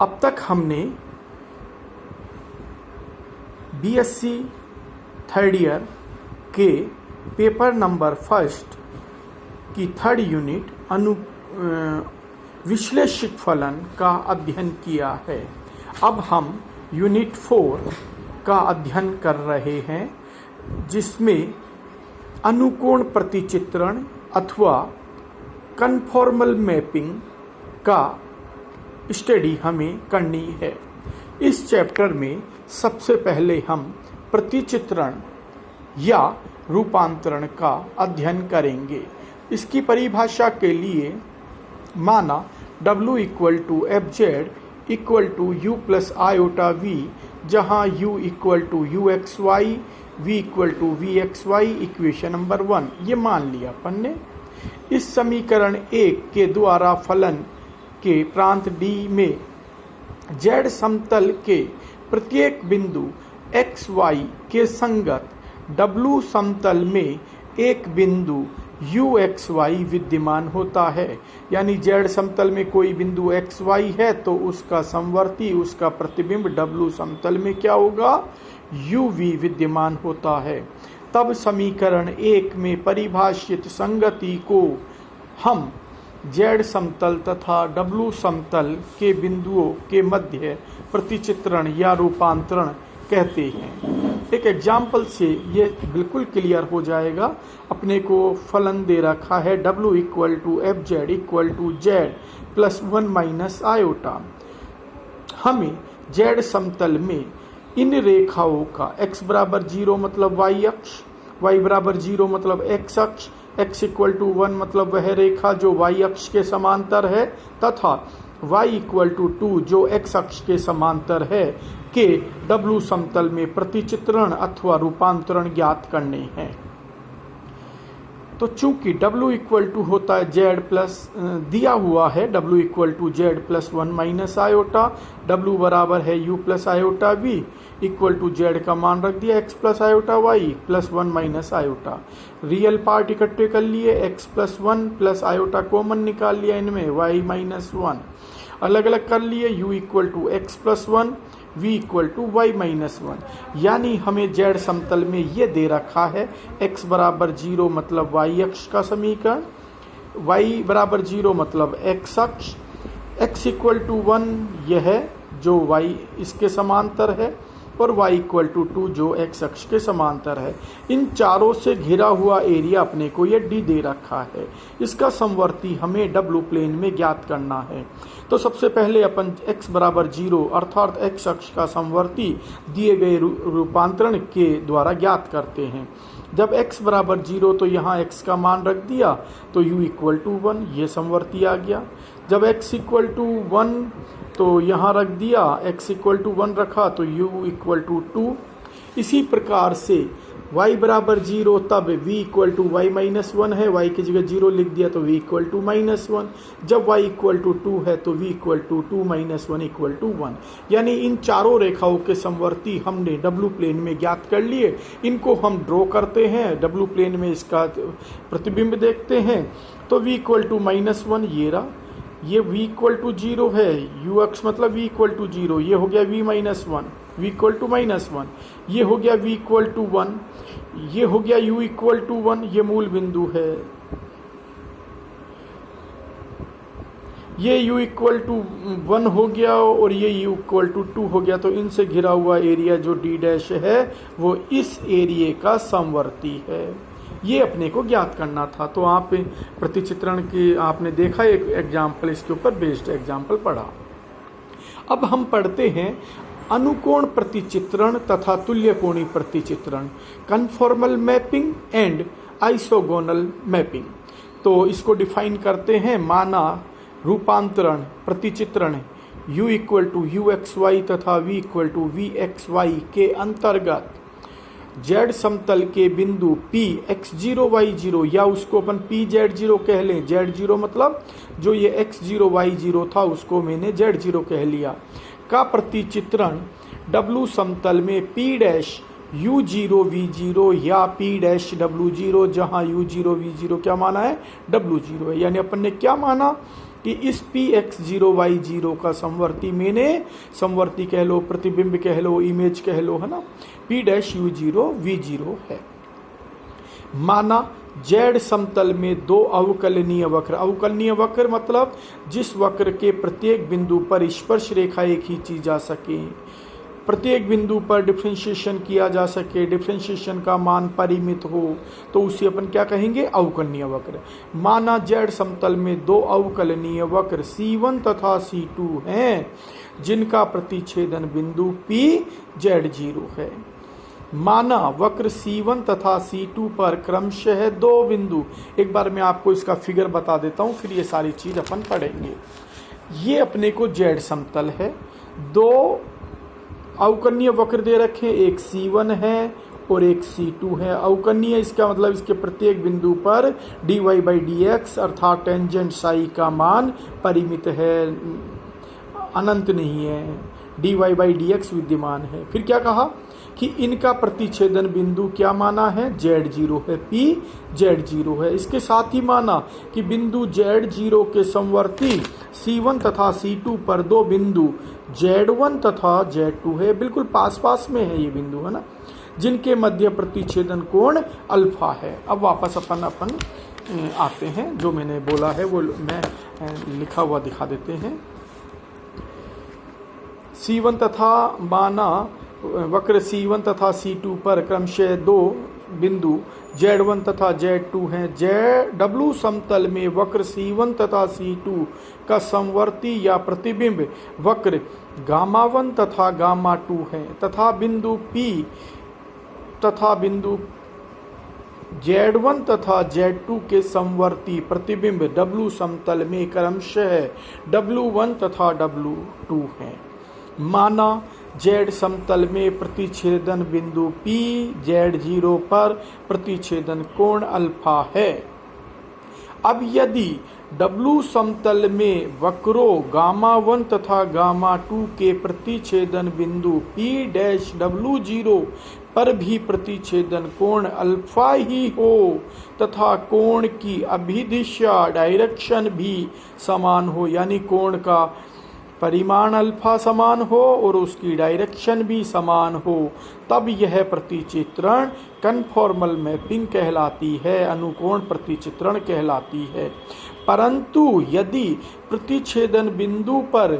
अब तक हमने बीएससी थर्ड ईयर के पेपर नंबर फर्स्ट की थर्ड यूनिट विश्लेषित फलन का अध्ययन किया है। अब हम यूनिट 4 का अध्ययन कर रहे हैं, जिसमें अनुकोण प्रतिचित्रण अथवा कन्फॉर्मल मैपिंग का स्टडी हमें करनी है। इस चैप्टर में सबसे पहले हम प्रतिचित्रण या रूपांतरण का अध्ययन करेंगे। इसकी परिभाषा के लिए माना W = FZ = U + iota_v, जहाँ U = UXY, V = VXY, equation number 1 ये मान लिया अपन ने। इस समीकरण 1 के द्वारा फलन के प्रांत D में Z समतल के प्रत्येक बिंदु XY के संगत W समतल में एक बिंदु UXY विद्यमान होता है। यानी Z समतल में कोई बिंदु XY है तो उसका समवर्ती, उसका प्रतिबिंब W समतल में क्या होगा, UV विद्यमान होता है। तब समीकरण 1 में परिभाषित संगति को हम Z समतल तथा W समतल के बिंदुओं के मध्य प्रतिचित्रण या रूपांतरण कहते हैं। एक एग्जाम्पल से ये बिल्कुल क्लियर हो जाएगा। अपने को फलन दे रखा है W = FZ = Z + 1 - iota। हमें Z समतल में इन रेखाओं का x = 0 मतलब y अक्ष, y = 0 मतलब x अक्ष, x = 1 मतलब वह रेखा जो y अक्ष के समांतर है तथा y = 2 जो x अक्ष के समांतर है के W समतल में प्रतिचित्रण अथवा रूपांतरण ज्ञात करने हैं। तो चूंकि W = होता है Z प्लस दिया हुआ है W = Z + 1 - iota, W बराबर है U + iota_v = Z का मान रख दिया x + iota_y + 1 - iota। Real part इकट्ठे कर लिए, x + 1 + iota कॉमन निकाल लिया, इनमें y - 1 अलग अलग कर लिए, U = x + 1 V = y - 1। यानी हमें Z समतल में ये दे रखा है x = 0 मतलब y अक्ष का समीकरण, y = 0 मतलब x अक्ष, x = 1 यह जो y इसके समांतर है और y = 2 जो x अक्ष के समांतर है। इन चारों से घिरा हुआ एरिया अपने को ये D दे रखा है। इसका समवर्ती हमें W प्लेन में ज्ञात करना है। तो सबसे पहले अपन x = 0 अर्थात x अक्ष का समवर्ती दिए गए रूपांतरण के द्वारा ज्ञात करते हैं। जब x = 0 तो यहाँ x का मान रख दिया तो U = 1, ये समवर्ती आ गया। जब x = 1 तो यहाँ रख दिया, x = 1 रखा तो U = 2। इसी प्रकार से y = 0 तब v = y - 1 है, y की जगह 0 लिख दिया तो v = -1। जब y = 2 है तो v = 2 - 1 = 1। यानी इन चारों रेखाओं के समवर्ती हमने W प्लेन में ज्ञात कर लिए। इनको हम ड्रॉ करते हैं, W प्लेन में इसका प्रतिबिंब देखते हैं। तो v = -1 ये रहा, ये v = 0 है, u अक्ष मतलब v = 0, ये हो गया v - 1, v = -1, ये हो गया v = 1, ये हो गया u = 1, ये मूल बिंदु है, ये u = 1 हो गया और ये u = 2 हो गया। तो इनसे घिरा हुआ एरिया जो D' है वो इस एरिया का समवर्ती है। ये अपने को ज्ञात करना था। तो आप प्रतिचित्रण की आपने देखा एक एग्जाम्पल, इसके ऊपर बेस्ड एग्जाम्पल पढ़ा। अब हम पढ़ते हैं अनुकोण प्रतिचित्रण तथा तुल्यकोणीय प्रतिचित्रण, conformal mapping and isogonal mapping. तो इसको डिफाइन करते हैं। माना रूपांतरण प्रतिचित्रण U = UXY तथा V = VXY के अंतर्गत Z समतल के बिंदु P x0 y0 या उसको अपन PZ0 कह लें, Z0 मतलब जो ये x0 y0 था उसको मैंने Z0 कह लिया, का प्रतिचित्रण W समतल में P' U0 V0 या P' W0 जहाँ U0 V0 क्या माना है W0 है। यानी अपन ने क्या माना कि इस Px0y0 का समवर्ती, मैंने समवर्ती कह लो, प्रतिबिंब कह लो, इमेज कह लो, है ना, P'(U0V0) है। माना जेड समतल में दो अवकलनीय वक्र, अवकलनीय वक्र मतलब जिस वक्र के प्रत्येक बिंदु पर स्पर्श रेखाएं खींची जा सके, प्रत्येक बिंदु पर डिफरेंशिएशन किया जा सके, डिफरेंशिएशन का मान परिमित हो, तो उसे अपन क्या कहेंगे, अवकलनीय वक्र। माना जेड समतल में दो अवकलनीय वक्र C1 तथा C2 हैं जिनका प्रतिच्छेदन बिंदु P(Z0) है। माना वक्र C1 तथा C2 पर क्रमशः दो बिंदु, एक बार मैं आपको इसका फिगर बता देता हूं, फिर ये सारी चीज अपन पढ़ेंगे। ये अपने को जेड समतल है, दो अवकलनीय वक्र दे रखे, एक C1 है और एक C2 है। अवकलनीय इसका मतलब इसके प्रत्येक बिंदु पर dy/dx अर्थात टेंजेंट साई का मान परिमित है, अनंत नहीं है, dy/dx विद्यमान है। फिर क्या कहा कि इनका प्रतिच्छेदन बिंदु क्या माना है, Z0 है, P(Z0) है। इसके साथ ही माना कि बिंदु Z0 के समवर्ती C1 तथा C2 पर दो बिंदु Z1 तथा Z2 है, बिल्कुल पास पास में है ये बिंदु, है ना, जिनके मध्य प्रतिच्छेदन कोण अल्फा है। अब वापस अपन आते हैं, जो मैंने बोला है वो मैं लिखा हुआ दिखा देते हैं। C1 तथा माना वक्र C1 तथा C2 पर क्रमशः दो बिंदु Z1 तथा Z2 हैं। W समतल में वक्र C1 तथा C2 का समवर्ती या प्रतिबिंब वक्र Γ1 तथा Γ2 है तथा बिंदु P तथा बिंदु Z1 तथा Z2 के समवर्ती प्रतिबिंब W समतल में क्रमशः W1 तथा W2 हैं। माना जेड समतल में प्रतिच्छेदन बिंदु P(Z0) पर प्रतिच्छेदन कोण अल्फा है। अब यदि W समतल में वक्रों Γ1 तथा Γ2 के प्रतिच्छेदन बिंदु P'(W0) पर भी प्रतिच्छेदन कोण अल्फा ही हो तथा कोण की अभिदिशा डायरेक्शन भी समान हो, यानी कोण का परिमाण अल्फा समान हो और उसकी डायरेक्शन भी समान हो, तब यह प्रतिचित्रण कन्फॉर्मल मैपिंग कहलाती है, अनुकोण प्रतिचित्रण कहलाती है। परंतु यदि प्रतिच्छेदन बिंदु पर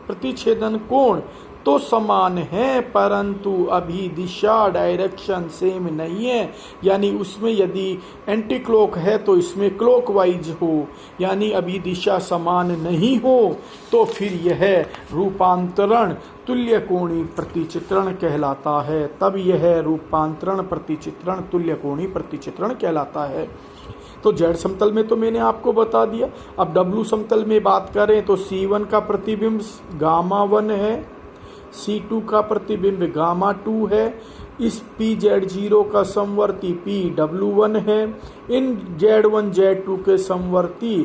प्रतिच्छेदन कोण तो समान है परंतु अभी दिशा डायरेक्शन सेम नहीं है, यानी उसमें यदि एंटी क्लॉक है तो इसमें क्लॉकवाइज हो, यानी अभी दिशा समान नहीं हो, तो फिर यह रूपांतरण तुल्य कोणीय प्रतिचित्रण कहलाता है। तब यह रूपांतरण प्रतिचित्रण तुल्य कोणीय प्रतिचित्रण कहलाता है। तो जेड समतल में तो मैंने आपको बता दिया। अब डब्ल्यू समतल में बात करें तो C1 का प्रतिबिंब Γ1 है, C2 का प्रतिबिंब Γ2 है, इस P(Z0) का समवर्ती P(W1) है। इन Z1 Z2 के समवर्ती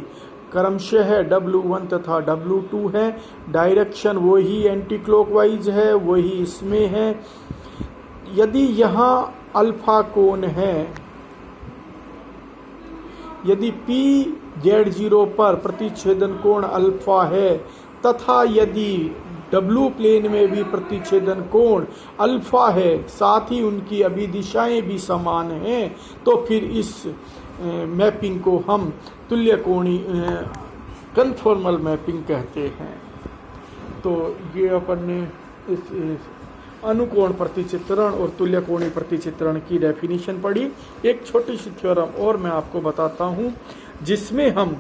क्रमशः W1 तथा W2 है। डायरेक्शन वही एंटी क्लॉकवाइज है, वही इसमें है। यदि यहाँ अल्फा कोण है, यदि P(Z0) पर प्रतिच्छेदन कोण अल्फा है तथा यदि W प्लेन में भी प्रतिच्छेदन कोण अल्फा है, साथ ही उनकी अभिदिशाएं भी समान हैं, तो फिर इस मैपिंग को हम तुल्य कोणीय कन्फॉर्मल मैपिंग कहते हैं। तो ये अपन ने इस अनुकोण प्रतिचित्रण और तुल्य कोणीय प्रतिचित्रण की डेफिनेशन पढ़ी। एक छोटी सी थ्योरम और मैं आपको बताता हूँ, जिसमें हम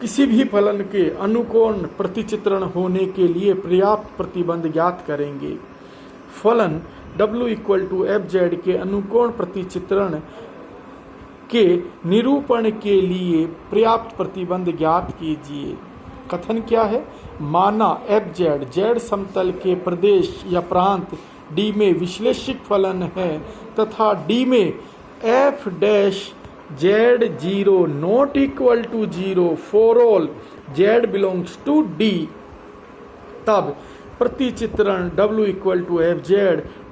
किसी भी फलन के अनुकोण प्रतिचित्रण होने के लिए पर्याप्त प्रतिबंध ज्ञात करेंगे। फलन W=Fz के अनुकोण प्रतिचित्रण के निरूपण के लिए पर्याप्त प्रतिबंध ज्ञात कीजिए। कथन क्या है? माना Fz z समतल के प्रदेश या प्रांत D में विश्लेषिक फलन है तथा D में f'(Z0) not equal to 0 for all Z belongs to D, तब प्रतिचित्रण W=Fz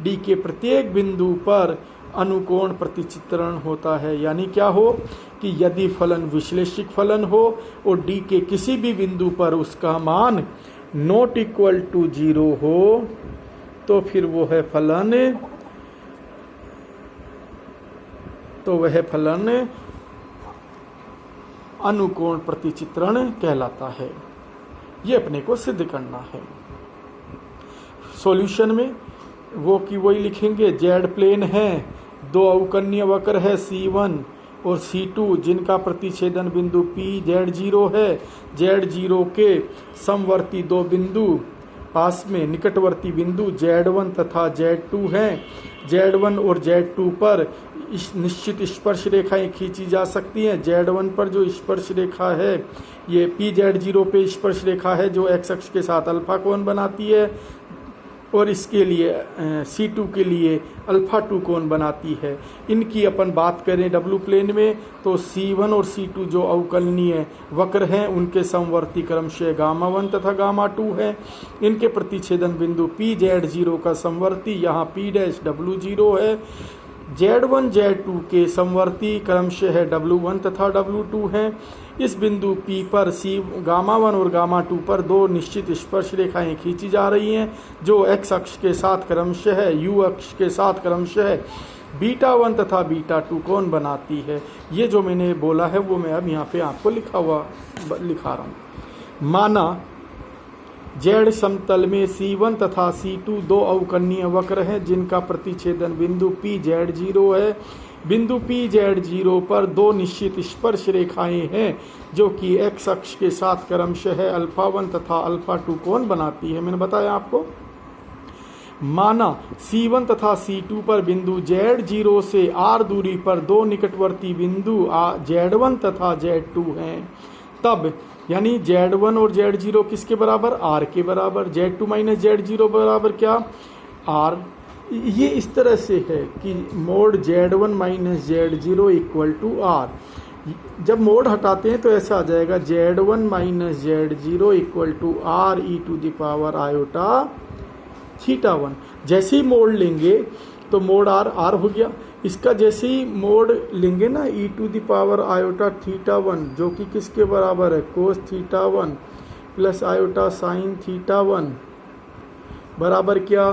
D के प्रत्येक बिंदु पर अनुकोण प्रतिचित्रण होता है। यानी क्या हो कि यदि फलन विश्लेषिक फलन हो और डी के किसी भी बिंदु पर उसका मान नॉट इक्वल टू 0 हो तो फिर वो है फलन, तो वह फलन अनुकोण प्रतिचित्रण कहलाता है। ये अपने को सिद्ध करना है। सॉल्यूशन में वो की वही लिखेंगे, जेड प्लेन है, दो अवकर्णीय वक्र है C1 और C2 जिनका प्रतिच्छेदन बिंदु P Z0 है। Z0 के समवर्ती दो बिंदु पास में निकटवर्ती बिंदु Z1 तथा Z2 हैं। Z1 और Z2 पर निश्चित स्पर्श रेखाएं खींची जा सकती हैं। Z1 पर जो स्पर्श रेखा है ये PZ0 पे स्पर्श रेखा है जो x अक्ष के साथ अल्फा कोण बनाती है और इसके लिए C2 के लिए अल्फा 2 कोण बनाती है। इनकी अपन बात करें डब्लू प्लेन में तो C1 और C2 जो अवकलनीय वक्र हैं उनके समवर्ती क्रमशः गामा 1 तथा गामा 2 है। इनके प्रतिच्छेदन बिंदु PZ0 का समवर्ती यहाँ P'W0 है। Z1 Z2 के समवर्ती क्रमशः W1 तथा W2 हैं। इस बिंदु P पर गामा 1 और गामा 2 पर दो निश्चित स्पर्श रेखाएं खींची जा रही हैं जो x अक्ष के साथ क्रमशः u अक्ष के साथ क्रमशः बीटा 1 तथा बीटा 2 कोण बनाती है। ये जो मैंने बोला है वो मैं अब यहाँ पे आपको लिखा रहा हूँ। माना Z समतल में C1 तथा C2 दो अवकर्णीय वक्र हैं जिनका प्रतिच्छेदन बिंदु PZ0 है। बिंदु PZ0 पर दो निश्चित स्पर्श रेखाएं हैं जो कि x अक्ष के साथ क्रमशः अल्फा 1 तथा अल्फा 2 कोण बनाती है। मैंने बताया आपको। माना C1 तथा C2 पर बिंदु Z0 से R दूरी पर दो निकटवर्ती बिंदु Z1 तथा Z2 हैं। तब यानी Z1 और Z0 किसके बराबर? R के बराबर। Z2 माइनस Z0 बराबर क्या? R। ये इस तरह से है कि mod Z1 minus Z0 equal to R। जब मोड हटाते हैं तो ऐसा आ जाएगा Z1 minus Z0 equal to R e to the power iota theta 1। जैसे ही मोड लेंगे तो मोड R हो गया। इसका जैसे ही मोड लेंगे ना e to the power iota theta 1 जो कि किसके बराबर है? Cos theta 1 plus iota sine theta 1 बराबर क्या?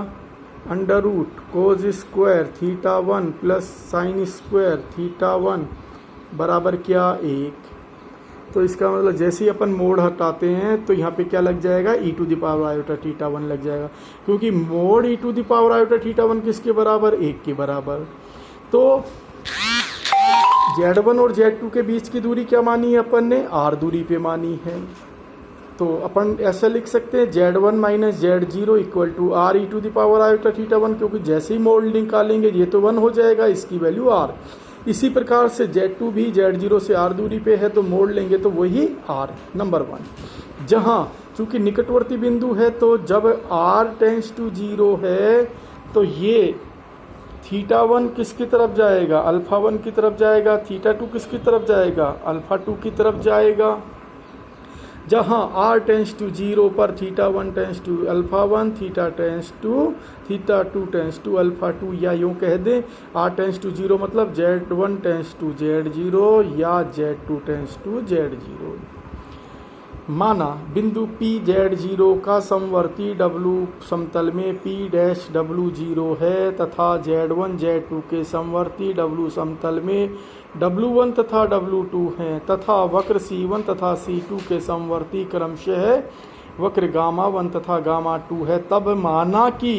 Under root cos square theta 1 plus sine square theta 1 बराबर क्या? 1। तो इसका मतलब जैसे ही अपन मोड हटाते हैं तो यहाँ पे क्या लग जाएगा? e to the power iota theta 1 लग जाएगा क्योंकि mod e to the power iota theta 1 किसके बराबर? 1 के बराबर। तो Z1 और Z2 के बीच की दूरी क्या मानी है अपन ने? R दूरी पे मानी है। तो अपन ऐसा लिख सकते हैं Z1 minus Z0 equal to R e to the power iota theta 1 क्योंकि जैसे ही मोड निकालेंगे ये तो 1 हो जाएगा, इसकी वैल्यू R। इसी प्रकार से Z2 भी Z0 से R दूरी पे है तो मोड लेंगे तो वही R नंबर 1। जहाँ चूंकि निकटवर्ती बिंदु है तो जब R टेंस टू 0 है तो ये थीटा 1 किसकी तरफ जाएगा? अल्फा 1 की तरफ जाएगा। थीटा 2 किसकी तरफ जाएगा? अल्फा 2 की तरफ जाएगा। जहाँ R टेंस टू 0 पर theta 1 tends to alpha 1, theta 2 tends to alpha 2 या यूँ कह दें R टेंस टू 0 मतलब Z1 टेंस टू Z0 या Z2 टेंस टू Z0। माना बिंदु PZ0 का समवर्ती W समतल में P'W0 है तथा Z1 Z2 के समवर्ती W समतल में W1 तथा W2 हैं तथा वक्र C1 तथा C2 के समवर्ती क्रमशः वक्र गामा 1 तथा गामा 2 है। तब माना कि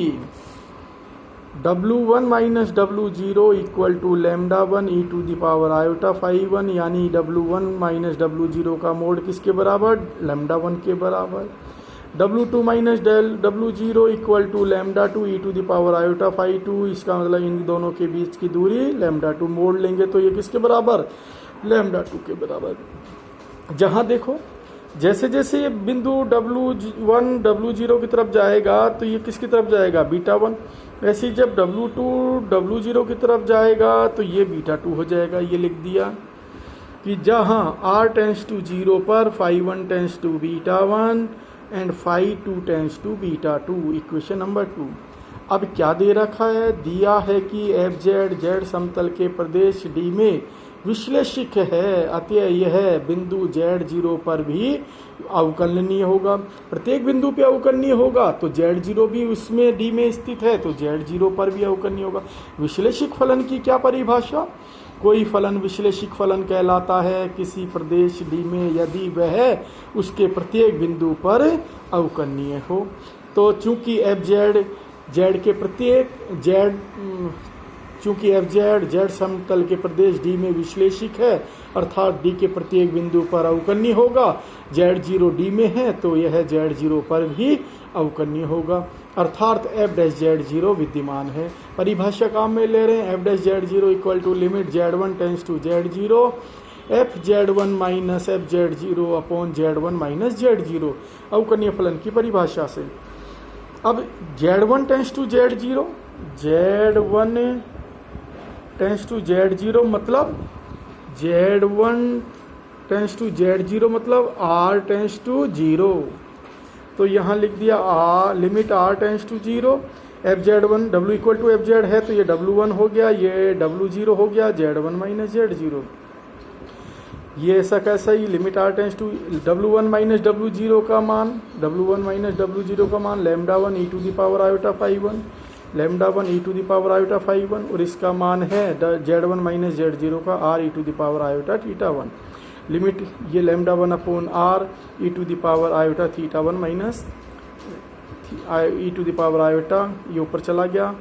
W1 minus W0 equal to lambda 1 e to the power iota phi 1 यानी W1 माइनस W0 का मोड किसके बराबर? लैम्डा 1 के बराबर। W2 minus W0 equal to lambda 2 e to the power iota phi 2। इसका मतलब इन दोनों के बीच की दूरी लैम्डा 2 मोड लेंगे तो ये किसके बराबर? लैम्डा 2 के बराबर। जहाँ देखो जैसे जैसे ये बिंदु W1 W0 की तरफ जाएगा तो ये किसकी तरफ जाएगा? बीटा 1। ऐसे ही जब W2 W0 की तरफ जाएगा तो ये बीटा 2 हो जाएगा। ये लिख दिया कि जहाँ R टेंस टू 0 पर phi 1 tends to beta 1 and phi 2 tends to beta 2। Equation number 2। अब क्या दे रखा है, दिया है कि एफ जेड जेड समतल के प्रदेश डी में विश्लेषिक है, अतः यह बिंदु Z0 पर भी अवकलनीय होगा। प्रत्येक बिंदु पे अवकलनीय होगा तो Z0 भी उसमें डी में स्थित है तो Z0 पर भी अवकलनीय होगा। विश्लेषिक फलन की क्या परिभाषा, कोई फलन विश्लेषिक फलन कहलाता है किसी प्रदेश डी में यदि वह उसके प्रत्येक बिंदु पर अवकलनीय हो। तो चूंकि एफ जेड जेड के प्रत्येक जेड चूंकि एफ जेड जेड समतल के प्रदेश डी में विश्लेषिक है अर्थात डी के प्रत्येक बिंदु पर अवकलनीय होगा, Z0 डी में है तो यह Z0 पर भी अवकलनीय होगा अर्थात एफ डैश Z0 विद्यमान है। परिभाषा काम में ले रहे हैं, F dash Z0 equal to limit Z1 tends to Z0 F Z1 minus F Z0 upon Z1 minus Z0 अवकलनीय फलन की परिभाषा से। अब Z1 tends to Z0, Z1 tends to Z0 मतलब Z1 टेंस टू Z0 मतलब R tends to 0, तो यहाँ लिख दिया limit R tends to 0 F Z1 W equal to F Z है तो ये W1 हो गया, ये W0 हो गया Z1 माइनस Z0। ये ऐसा कैसा ही limit R tends to W1 minus W0 का मान W1 माइनस W0 का मान λ1 e to the power iota phi 1 λ1 e to the power iota phi 1 और इसका मान है Z1 माइनस Z0 का R e to the power iota theta 1। Limit ये λ1 upon R e to the power iota theta 1 minus e to the power iota ये ऊपर चला गया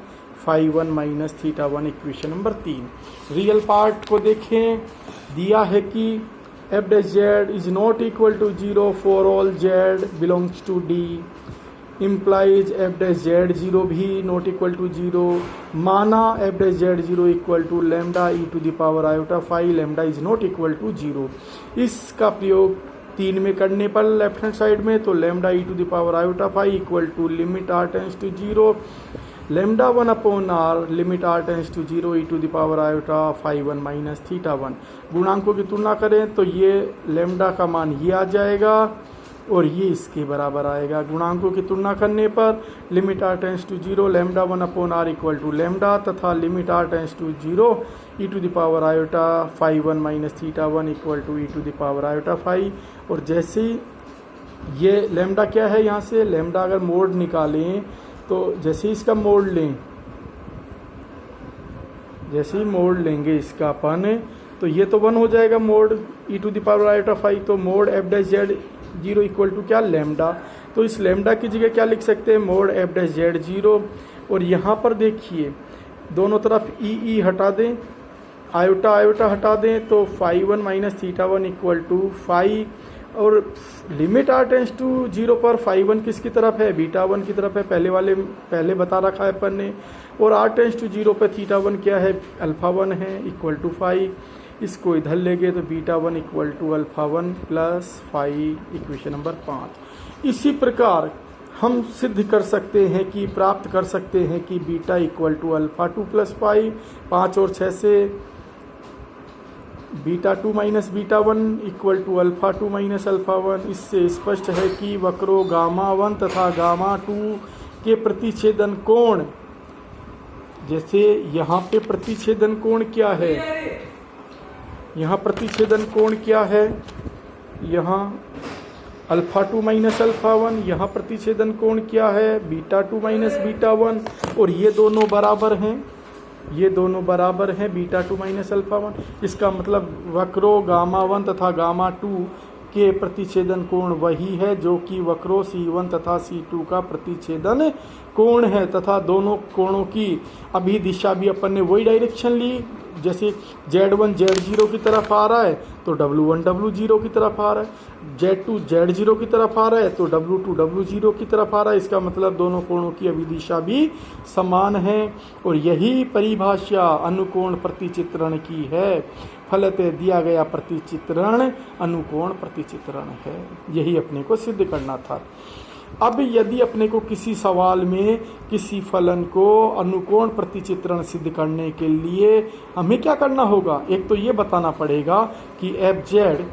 phi 1 minus theta 1 equation number 3। Real part को देखें, दिया है कि F dash Z is not equal to 0 for all Z belongs to D implies F dash Z0 भी नॉट इक्वल टू 0, माना F dash Z0 equal to lambda E to the power iota phi lambda is not equal to 0। इसका प्रयोग 3 में करने पर left hand side में तो lambda E to the power iota phi equal to limit R tends to 0 λ1 upon R limit R tends to 0 E to the power iota phi 1 minus theta 1। गुणांकों की तुलना करें तो ये लैम्डा का मान ये आ जाएगा और ये इसके बराबर आएगा। गुणांकों की तुलना करने पर limit R tends to 0 λ1 upon R equal to lambda तथा limit R tends to 0 E to the power iota phi 1 minus theta 1 equal to E to the power iota phi. और जैसे ही ये लैम्डा क्या है, यहाँ से लैम्डा अगर mode निकालें तो जैसे ही इसका मोड लें, जैसे ही मोड लेंगे इसका अपन तो ये तो 1 हो जाएगा mod E to the power iota phi, तो mod F dash Z0 equal to क्या लैम्डा, तो इस लैम्डा की जगह क्या लिख सकते हैं मोड एफ डैश Z0। और यहाँ पर देखिए दोनों तरफ ई हटा दें, आयोटा आयोटा हटा दें तो phi 1 minus theta 1 equal to phi और लिमिट R टेंस टू 0 पर फाई 1 किसकी तरफ है, बीटा 1 की तरफ है, पहले बता रखा है अपन ने। और R टेंस टू 0 पर थीटा 1 क्या है, अल्फा 1 है इक्वल टू फाई। इसको इधर ले गए तो beta 1 equal to alpha 1 plus phi equation number 5। इसी प्रकार हम सिद्ध कर सकते हैं कि प्राप्त कर सकते हैं कि beta equal to alpha 2 plus phi 5 और 6 से beta 2 minus beta 1 equal to alpha 2 minus alpha 1। इससे स्पष्ट है कि वक्रों गामा 1 तथा गामा 2 के प्रतिच्छेदन कोण, जैसे यहाँ पे प्रतिच्छेदन कोण क्या है, यहाँ प्रतिच्छेदन कोण क्या है, यहाँ अल्फा 2 माइनस अल्फा 1, यहाँ प्रतिच्छेदन कोण क्या है बीटा 2 माइनस बीटा 1 और ये दोनों बराबर हैं, ये दोनों बराबर हैं बीटा 2 माइनस अल्फा 1। इसका मतलब वक्रों गामा 1 तथा गामा 2 के प्रतिच्छेदन कोण वही है जो कि वक्रों C1 तथा C2 का प्रतिच्छेदन कोण है तथा दोनों कोणों की अभी दिशा भी अपन ने वही डायरेक्शन ली, जैसे Z1 Z0 की तरफ आ रहा है तो W1 W0 की तरफ आ रहा है, Z2 Z0 की तरफ आ रहा है तो W2 W0 की तरफ आ रहा है। इसका मतलब दोनों कोणों की अभिदिशा भी समान है और यही परिभाषा अनुकोण प्रतिचित्रण की है। फलतः दिया गया प्रतिचित्रण अनुकोण प्रतिचित्रण है, यही अपने को सिद्ध करना था। अब यदि अपने को किसी सवाल में किसी फलन को अनुकोण प्रतिचित्रण सिद्ध करने के लिए हमें क्या करना होगा, एक तो ये बताना पड़ेगा कि एफ जेड,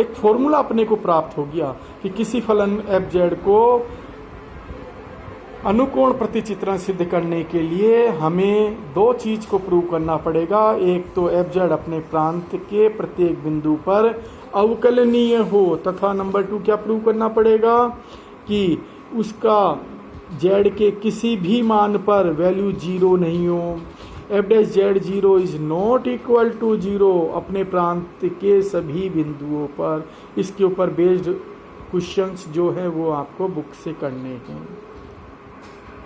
एक फॉर्मूला अपने को प्राप्त हो गया कि किसी फलन एफ जेड को अनुकोण प्रतिचित्रण सिद्ध करने के लिए हमें दो चीज को प्रूव करना पड़ेगा। एक तो एफ अपने प्रांत के प्रत्येक बिंदु पर अवकलनीय हो, तथा नंबर 2 क्या प्रूव करना पड़ेगा कि उसका z के किसी भी मान पर वैल्यू 0 नहीं हो। f'(z0) is not equal to 0 अपने प्रांत के सभी बिंदुओं पर। इसके ऊपर बेस्ड क्वेश्चंस जो है वो आपको बुक से करने हैं।